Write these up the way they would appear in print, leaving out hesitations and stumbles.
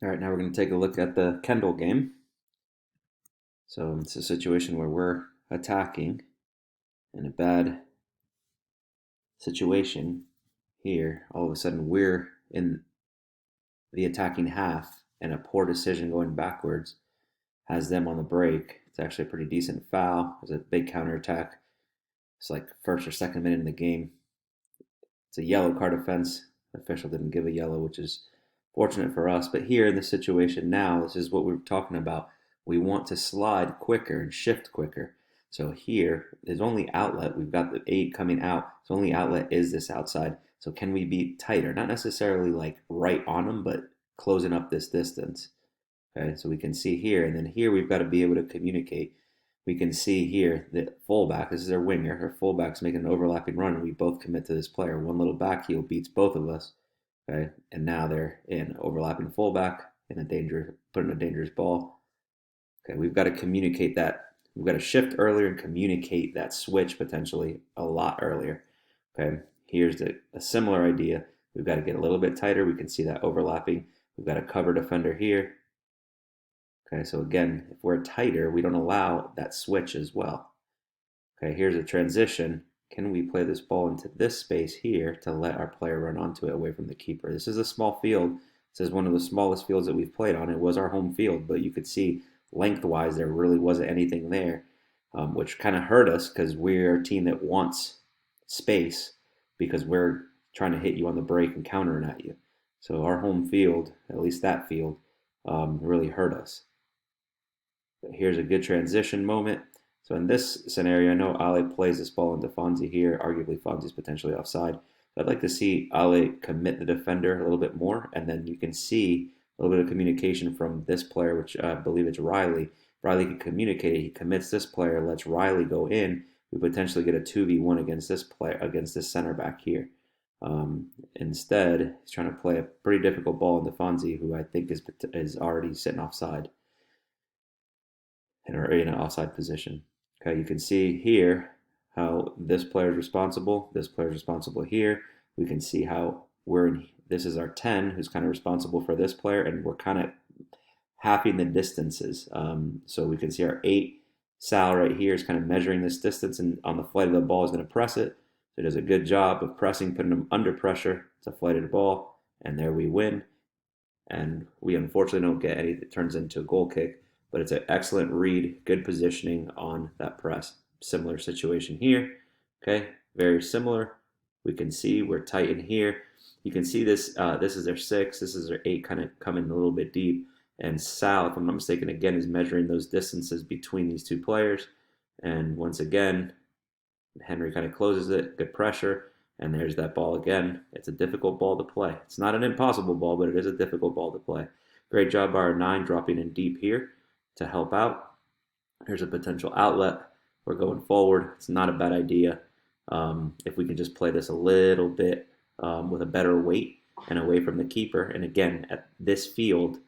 All right, now we're going to take a look at the Kendall game. So it's a situation where we're attacking in a bad situation here. All of a sudden, we're in the attacking half, and a poor decision going backwards has them on the break. It's actually a pretty decent foul. It's a big counterattack. It's like first or second minute in the game. It's a yellow card offense. The official didn't give a yellow, which is fortunate for us. But here in this situation now, this is what we're talking about. We want to slide quicker and shift quicker. So here, there's only outlet. We've got the 8 coming out. So only outlet is this outside. So can we be tighter? Not necessarily like right on them, but closing up this distance. Okay, so we can see here, and then here we've got to be able to communicate. We can see here that fullback, this is our winger, our fullback's making an overlapping run, and we both commit to this player. One little back heel beats both of us. Okay, and now they're in overlapping fullback in a putting a dangerous ball. Okay, we've got to communicate that. We've got to shift earlier and communicate that switch potentially a lot earlier. Okay, here's a similar idea. We've got to get a little bit tighter. We can see that overlapping. We've got a cover defender here. Okay, so again, if we're tighter, we don't allow that switch as well. Okay, here's a transition. Can we play this ball into this space here to let our player run onto it away from the keeper? This is a small field. This is one of the smallest fields that we've played on. It was our home field, but you could see lengthwise there really wasn't anything there, which kind of hurt us because we're a team that wants space because we're trying to hit you on the break and countering at you. So our home field, at least that field, really hurt us. But here's a good transition moment. So in this scenario, I know Ale plays this ball into Fonzie here. Arguably, Fonzie's potentially offside. So I'd like to see Ale commit the defender a little bit more, and then you can see a little bit of communication from this player, which I believe it's Riley. Riley can communicate. He commits this player, lets Riley go in. We potentially get a 2v1 against this player, against this center back here. Instead, he's trying to play a pretty difficult ball into Fonzie, who I think is already sitting offside and are in an offside position. Okay, you can see here how this player is responsible. This player is responsible here. We can see how this is our 10 who's kind of responsible for this player, and we're kind of halving the distances. So we can see our 8 Sal right here is kind of measuring this distance, and on the flight of the ball is going to press it. So it does a good job of pressing, putting them under pressure. It's a flighted ball, and there we win. And we unfortunately don't get any that turns into a goal kick, but it's an excellent read, good positioning on that press. Similar situation here. Okay, very similar. We can see we're tight in here. You can see this. This is their 6. This is their 8, kind of coming a little bit deep. And Sal, if I'm not mistaken, again is measuring those distances between these two players. And once again, Henry kind of closes it. Good pressure. And there's that ball again. It's a difficult ball to play. It's not an impossible ball, but it is a difficult ball to play. Great job by our 9 dropping in deep here to help out. Here's a potential outlet. We're going forward. It's not a bad idea. If we can just play this a little bit with a better weight and away from the keeper. And again, at this field,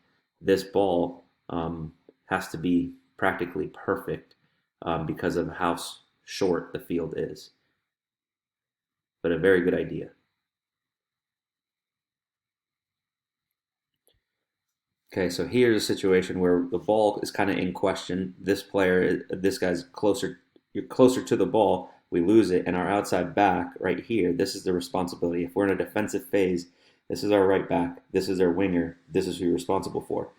this ball has to be practically perfect because of how short the field is. But a very good idea. Okay, so here's a situation where the ball is kind of in question. This guy's closer, you're closer to the ball. We lose it, and our outside back right here, this is the responsibility. If we're in a defensive phase, this is our right back, this is our winger, this is who you're responsible for.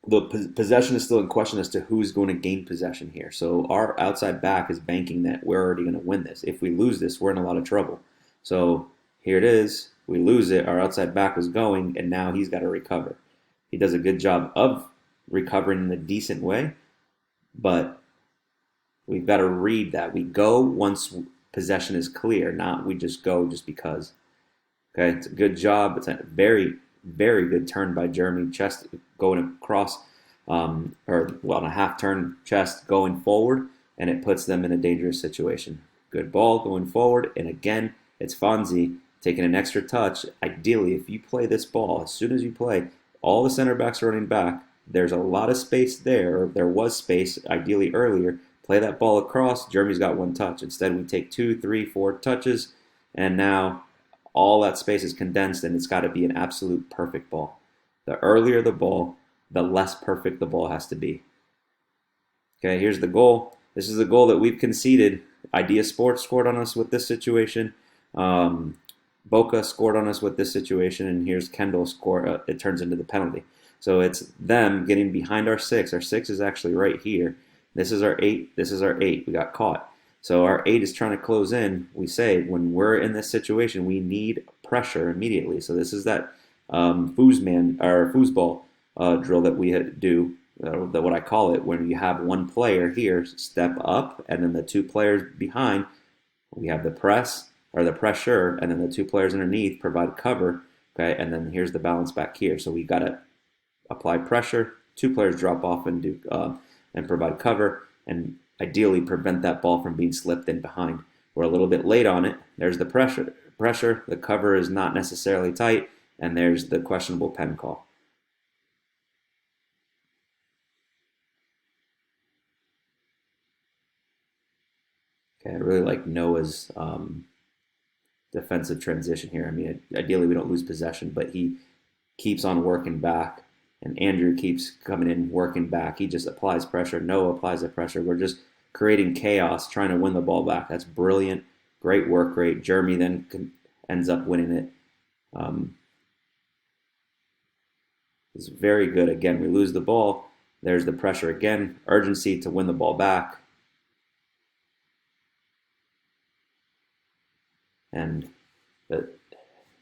The possession is still in question as to who's going to gain possession here. So our outside back is banking that we're already going to win this. If we lose this, we're in a lot of trouble. So here it is. We lose it. Our outside back was going, and now he's got to recover. He does a good job of recovering in a decent way, but we've got to read that. We go once possession is clear, not we just go just because. Okay, it's a good job. It's a very, very good turn by Jeremy. Chest going across, on a half turn chest going forward, and it puts them in a dangerous situation. Good ball going forward, and again, it's Fonzie taking an extra touch. Ideally, if you play this ball, as soon as you play, all the center backs are running back. There's a lot of space there, or there was space ideally earlier. Play that ball across. Jeremy's got 1 touch. Instead, we take 2, 3, 4 touches, and now all that space is condensed, and it's got to be an absolute perfect ball. The earlier the ball, the less perfect the ball has to be. Okay, here's the goal. This is the goal that we've conceded. Idea Sports scored on us with this situation. Um, Boca scored on us with this situation, and here's Kendall score. It turns into the penalty. So it's them getting behind our six. Our six is actually right here. This is our eight. This is our eight. We got caught. So our eight is trying to close in. We say when we're in this situation, we need pressure immediately. So this is that foosball drill that we do. That what I call it, when you have one player here step up, and then the two players behind, we have the press or the pressure, and then the two players underneath provide cover. Okay, and then here's the balance back here. So we got to apply pressure. Two players drop off and do and provide cover, and ideally prevent that ball from being slipped in behind. We're a little bit late on it. There's the pressure. The cover is not necessarily tight, and there's the questionable pen call. Okay, I really like Noah's defensive transition here. I mean, ideally we don't lose possession, but he keeps on working back, and Andrew keeps coming in working back. He just applies pressure. Noah applies the pressure. We're just creating chaos, trying to win the ball back. That's brilliant. Great work rate. Jeremy then ends up winning it. It's very good. Again, we lose the ball. There's the pressure again. Urgency to win the ball back. And it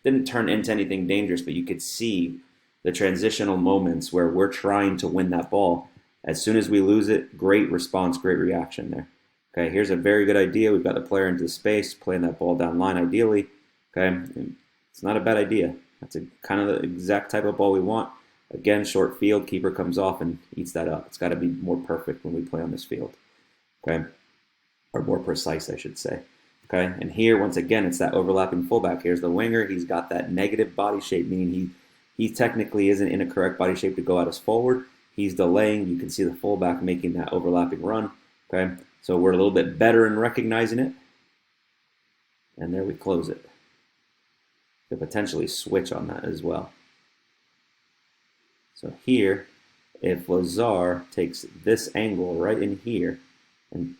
didn't turn into anything dangerous, but you could see the transitional moments where we're trying to win that ball. As soon as we lose it, great response, great reaction there. Okay, here's a very good idea. We've got the player into space, playing that ball down line ideally. Okay, and it's not a bad idea. That's kind of the exact type of ball we want. Again, short field, keeper comes off and eats that up. It's got to be more perfect when we play on this field. Okay, or more precise, I should say. Okay, and here, once again, it's that overlapping fullback. Here's the winger. He's got that negative body shape, meaning he technically isn't in a correct body shape to go out as forward. He's delaying. You can see the fullback making that overlapping run. Okay, so we're a little bit better in recognizing it. And there we close it. Could potentially switch on that as well. So here, if Lazar takes this angle right in here and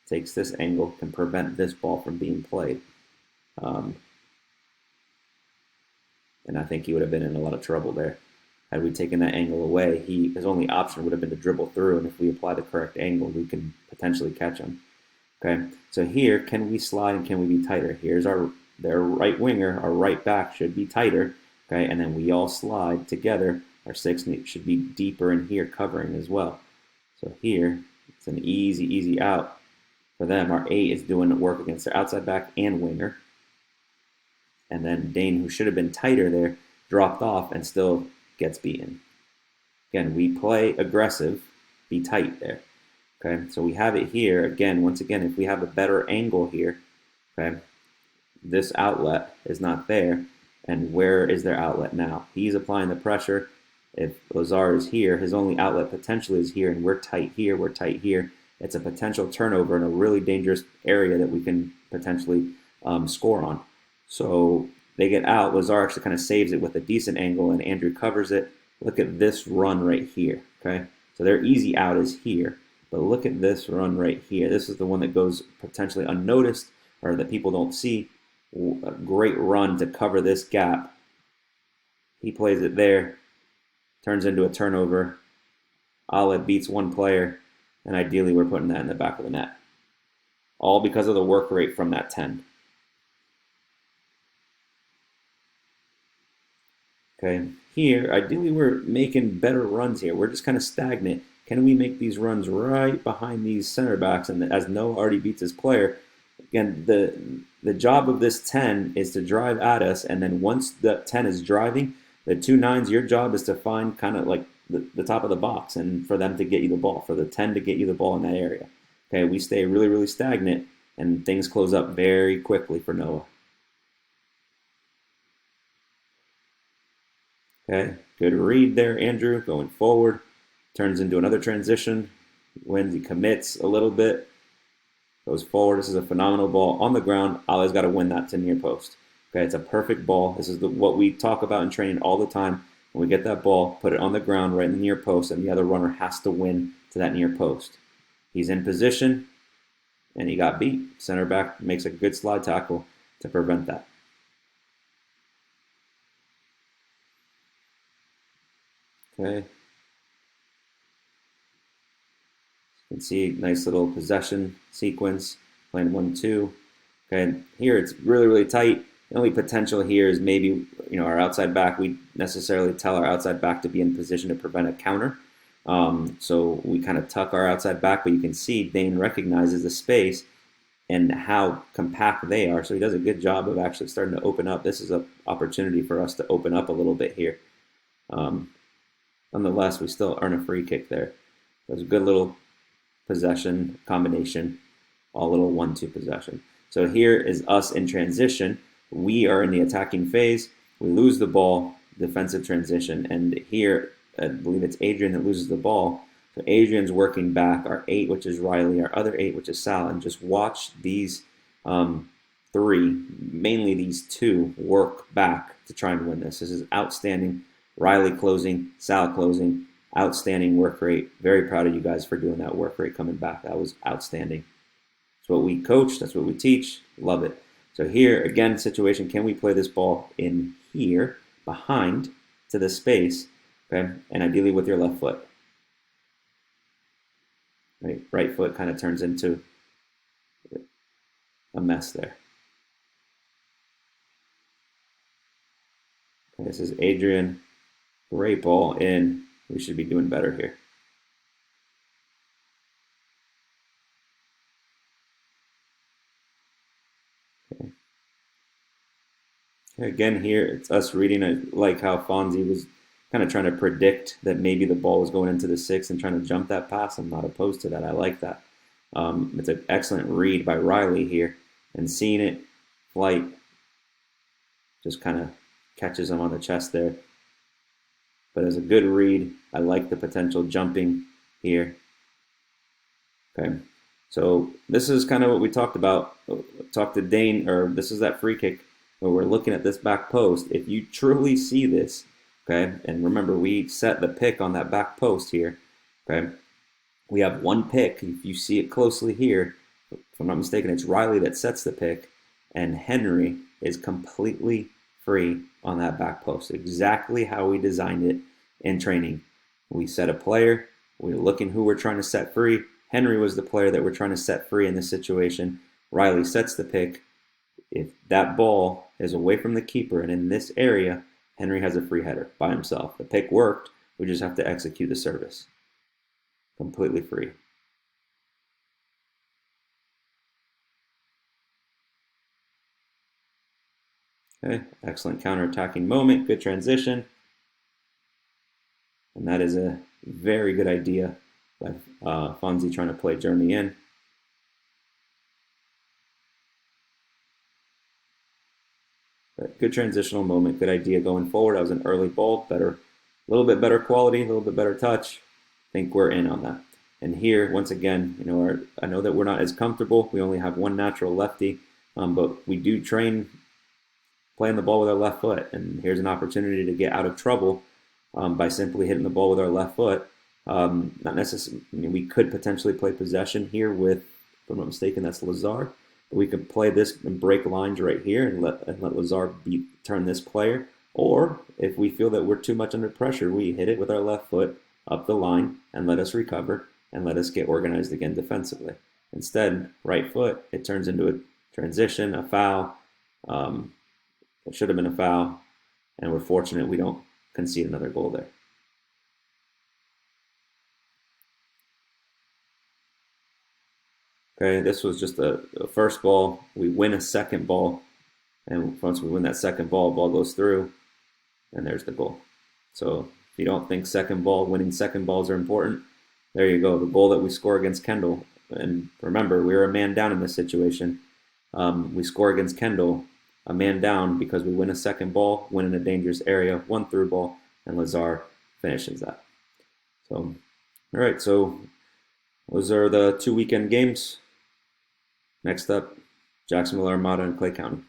takes this angle, can prevent this ball from being played. And I think he would have been in a lot of trouble there. Had we taken that angle away, his only option would have been to dribble through, and if we apply the correct angle, we can potentially catch him. Okay, so here, can we slide and can we be tighter? Here's their right winger, our right back should be tighter, okay, and then we all slide together. Our six should be deeper in here covering as well. So here, it's an easy out for them. Our 8 is doing work against their outside back and winger. And then Dane, who should have been tighter there, dropped off and still gets beaten. Again, we play aggressive, be tight there. Okay, so we have it here. Again, once again, if we have a better angle here, okay, this outlet is not there. And where is their outlet now? He's applying the pressure. If Lazar is here, his only outlet potentially is here, and we're tight here, we're tight here. It's a potential turnover in a really dangerous area that we can potentially score on. So they get out. Lazar actually kind of saves it with a decent angle, and Andrew covers it. Look at this run right here, okay? So their easy out is here, but look at this run right here. This is the one that goes potentially unnoticed or that people don't see. A great run to cover this gap. He plays it there, turns into a turnover. Olive beats one player, and ideally we're putting that in the back of the net. All because of the work rate from that 10. Okay, here, ideally we're making better runs here. We're just kind of stagnant. Can we make these runs right behind these center backs? And as Noah already beats his player, again, the job of this 10 is to drive at us, and then once the 10 is driving, the 2 9s, your job is to find kind of like the top of the box and for them to get you the ball, for the 10 to get you the ball in that area. Okay, we stay really stagnant, and things close up very quickly for Noah. Okay, good read there, Andrew, going forward. Turns into another transition. Wins, he commits a little bit. Goes forward. This is a phenomenal ball on the ground. Ali's got to win that to near post. Okay, it's a perfect ball. This is what we talk about in training all the time. When we get that ball, put it on the ground right in the near post, and the other runner has to win to that near post. He's in position, and he got beat. Center back makes a good slide tackle to prevent that. Okay. You can see nice little possession sequence, playing 1-2. Okay, here it's really, really tight. The only potential here is maybe our outside back. We necessarily tell our outside back to be in position to prevent a counter. So we kind of tuck our outside back, but you can see Dane recognizes the space and how compact they are. So he does a good job of actually starting to open up. This is an opportunity for us to open up a little bit here. Nonetheless, we still earn a free kick there. It was a good little possession combination, all little 1-2 possession. So here is us in transition. We are in the attacking phase. We lose the ball, defensive transition, and here I believe it's Adrian that loses the ball. So Adrian's working back, our 8, which is Riley, our other 8, which is Sal, and just watch these 3, mainly these 2, work back to try and win this. This is outstanding. Riley closing, Sal closing, outstanding work rate. Very proud of you guys for doing that work rate coming back. That was outstanding. That's what we coach. That's what we teach. Love it. So here, again, situation, can we play this ball in here, behind, to the space, okay? And ideally with your left foot. Right foot kind of turns into a mess there. Okay, this is Adrian. Great ball in. We should be doing better here. Okay. Again, here it's us reading. I like how Fonzie was kind of trying to predict that maybe the ball was going into the 6 and trying to jump that pass. I'm not opposed to that. I like that. It's an excellent read by Riley here, and seeing it, flight, just kind of catches him on the chest there. But as a good read, I like the potential jumping here. Okay, so this is kind of what we talked about. Talked to Dane, or this is that free kick where we're looking at this back post. If you truly see this, okay, and remember we set the pick on that back post here, okay, we have one pick. If you see it closely here, if I'm not mistaken, it's Riley that sets the pick, and Henry is completely free on that back post. Exactly how we designed it in training. We set a player, we're looking who we're trying to set free. Henry was the player that we're trying to set free in this situation. Riley sets the pick. If that ball is away from the keeper and in this area, Henry has a free header by himself. The pick worked, we just have to execute the service. Completely free. Okay, excellent counter-attacking moment, good transition. And that is a very good idea by Fonzie trying to play Jeremy in. But good transitional moment, good idea going forward. That was an early ball, a little bit better quality, a little bit better touch. I think we're in on that. And here, once again, I know that we're not as comfortable. We only have one natural lefty, but we do train playing the ball with our left foot. And here's an opportunity to get out of trouble by simply hitting the ball with our left foot. Not necessarily. We could potentially play possession here with, if I'm not mistaken, that's Lazar. But we could play this and break lines right here and let Lazar turn this player. Or if we feel that we're too much under pressure, we hit it with our left foot up the line and let us recover and let us get organized again defensively. Instead, right foot, it turns into a transition, a foul. It should have been a foul, and we're fortunate we don't concede another goal there. Okay, this was just a first ball. We win a second ball, and once we win that second ball goes through, and there's the goal. So if you don't think winning second balls are important, there you go. The goal that we score against Kendall, and remember, we were a man down in this situation. We score against Kendall, a man down, because we win a second ball, win in a dangerous area, one through ball, and Lazar finishes that. So, all right, so those are the 2 weekend games. Next up, Jacksonville Armada and Clay County.